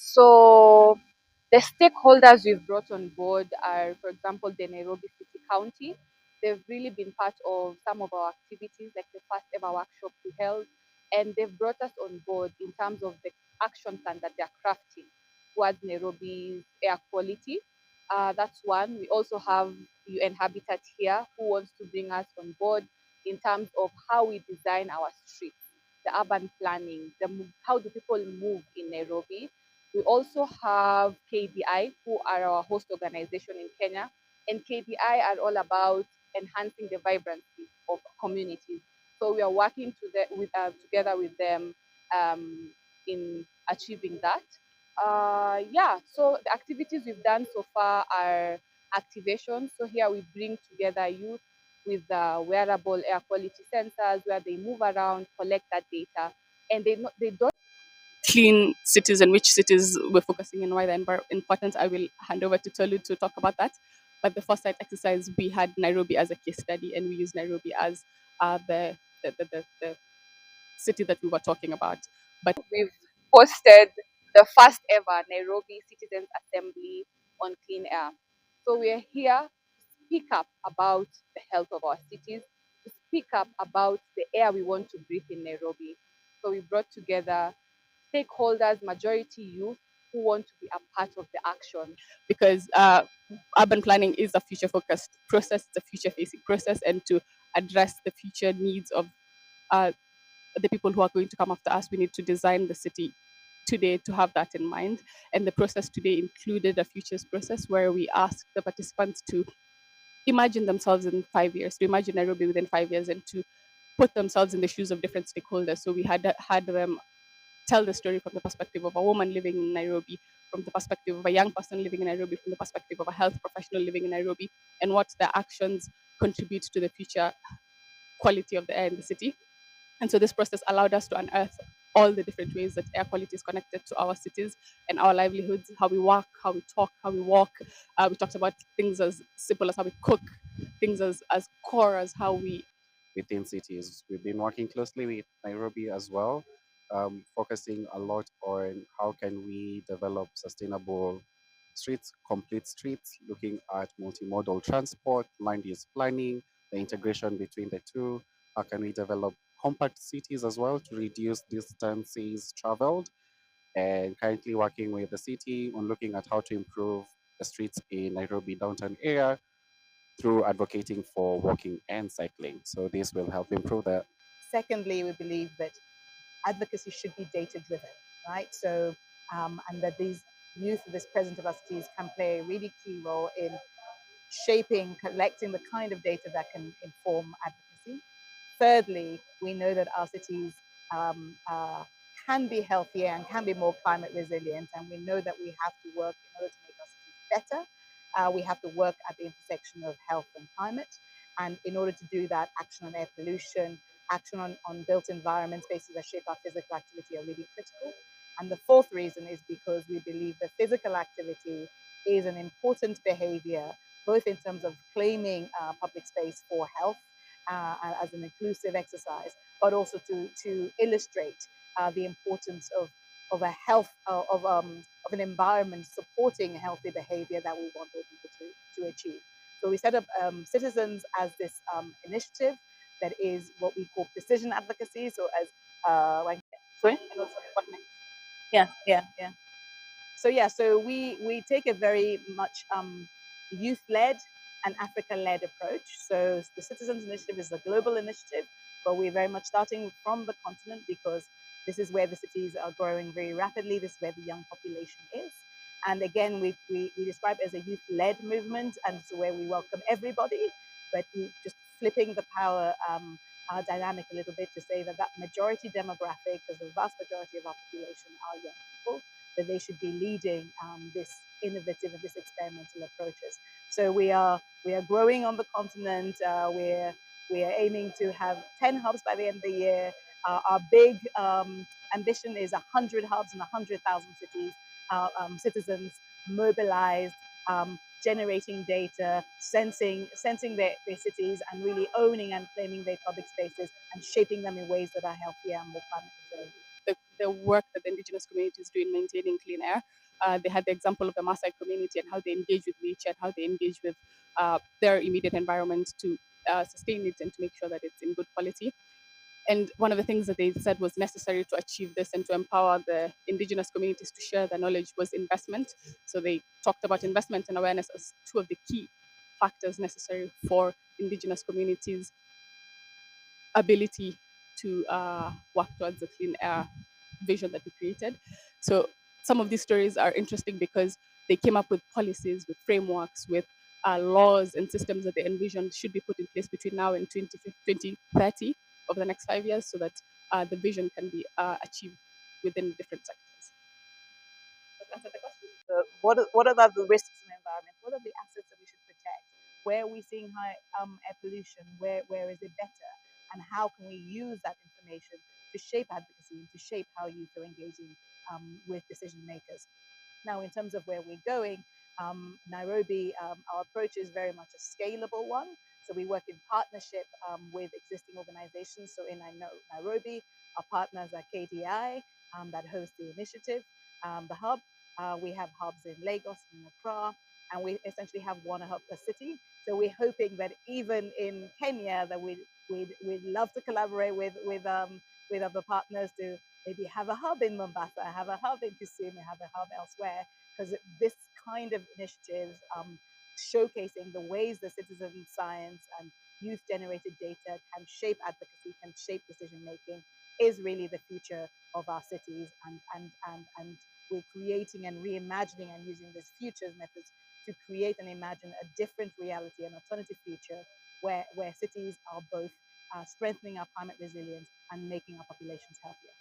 So the stakeholders we've brought on board are, for example, the Nairobi City County. They've really been part of some of our activities, like the first ever workshop we held, and they've brought us on board in terms of the action plan that they're crafting towards Nairobi's air quality. That's one. We also have UN Habitat here who wants to bring us on board in terms of how we design our streets, the urban planning, how do people move in Nairobi. We also have KDI, who are our host organization in Kenya, and KDI are all about enhancing the vibrancy of communities. So we are working together with them in achieving that. Yeah, so the activities we've done so far are activations. So here we bring together youth with wearable air quality sensors where they move around, collect that data, and they don't clean cities and which cities we're focusing on, why they're important. I will hand over to Tolu to talk about that. But the first site exercise, we had Nairobi as a case study, and we used Nairobi as the city that we were talking about. But we've hosted the first ever Nairobi Citizens Assembly on clean air. So we're here to speak up about the health of our cities, to speak up about the air we want to breathe in Nairobi. So we brought together stakeholders, majority youth, who want to be a part of the action. because urban planning is a future focused process, it's a future facing process, and to address the future needs of uh, the people who are going to come after us, we need to design the city today to have that in mind. And the process today included a futures process where we asked the participants to imagine themselves in 5 years, to imagine Nairobi within 5 years, and to put themselves in the shoes of different stakeholders. So we had them tell the story from the perspective of a woman living in Nairobi, from the perspective of a young person living in Nairobi, from the perspective of a health professional living in Nairobi, and what their actions contribute to the future quality of the air in the city. And so this process allowed us to unearth all the different ways that air quality is connected to our cities and our livelihoods, how we work, how we talk, how we walk. We talked about things as simple as how we cook, things as core as how we within cities. We've been working closely with Nairobi as well, focusing a lot on how can we develop sustainable streets, complete streets, looking at multimodal transport, land use planning, the integration between the two. How can we develop compact cities as well to reduce distances traveled? And currently working with the city on looking at how to improve the streets in Nairobi downtown area through advocating for walking and cycling. So this will help improve that. Secondly, we believe that advocacy should be data driven, right? So, and that these youth of this present of our cities can play a really key role in shaping, collecting the kind of data that can inform advocacy. Thirdly, we know that our cities can be healthier and can be more climate resilient, and we know that we have to work in order to make our cities better. We have to work at the intersection of health and climate, and in order to do that, action on air pollution, action on built environment spaces that shape our physical activity are really critical. And the fourth reason is because we believe that physical activity is an important behavior, both in terms of claiming public space for health as an inclusive exercise, but also to illustrate the importance of a health of an environment supporting healthy behavior that we want all people to achieve. So we set up Citizens as this initiative that is what we call precision advocacy. So as like sorry, yeah. So yeah, so we take a very much youth-led and Africa-led approach. So the Citizens Initiative is a global initiative, but we're very much starting from the continent because this is where the cities are growing very rapidly. This is where the young population is. And again, we describe it as a youth-led movement, and so where we welcome everybody, but we just flipping the power dynamic a little bit to say that that majority demographic, because the vast majority of our population are young people, that they should be leading this innovative and this experimental approaches. So we are growing on the continent. We are aiming to have 10 hubs by the end of the year. Our big ambition is 100 hubs and 100,000 cities, citizens mobilized, generating data, sensing their cities, and really owning and claiming their public spaces and shaping them in ways that are healthier and more climate resilient. the work that the indigenous communities do in maintaining clean air. They had the example of the Maasai community and how they engage with nature and how they engage with their immediate environment to sustain it and to make sure that it's in good quality. And one of the things that they said was necessary to achieve this and to empower the indigenous communities to share their knowledge was investment. So they talked about investment and awareness as two of the key factors necessary for indigenous communities' ability to work towards the clean air vision that we created. So some of these stories are interesting because they came up with policies, with frameworks, with laws and systems that they envisioned should be put in place between now and 2030 over the next 5 years so that the vision can be achieved within different sectors. Let's answer the question. So what are the risks in the environment? What are the assets that we should protect? Where are we seeing high air pollution? Where is it better? And how can we use that information to shape advocacy and to shape how youth are engaging with decision makers? Now, in terms of where we're going, Nairobi, our approach is very much a scalable one. So we work in partnership with existing organizations. So in Nairobi, our partners are KDI that host the initiative, the hub. We have hubs in Lagos and Accra, and we essentially have one hub per city. So we're hoping that even in Kenya, that we'd love to collaborate with other partners to maybe have a hub in Mombasa, have a hub in Kisumu, have a hub elsewhere, because this kind of initiatives showcasing the ways that citizen science and youth generated data can shape advocacy, can shape decision making, is really the future of our cities. And we're creating and reimagining and using these futures methods to create and imagine a different reality, an alternative future where cities are both strengthening our climate resilience and making our populations healthier.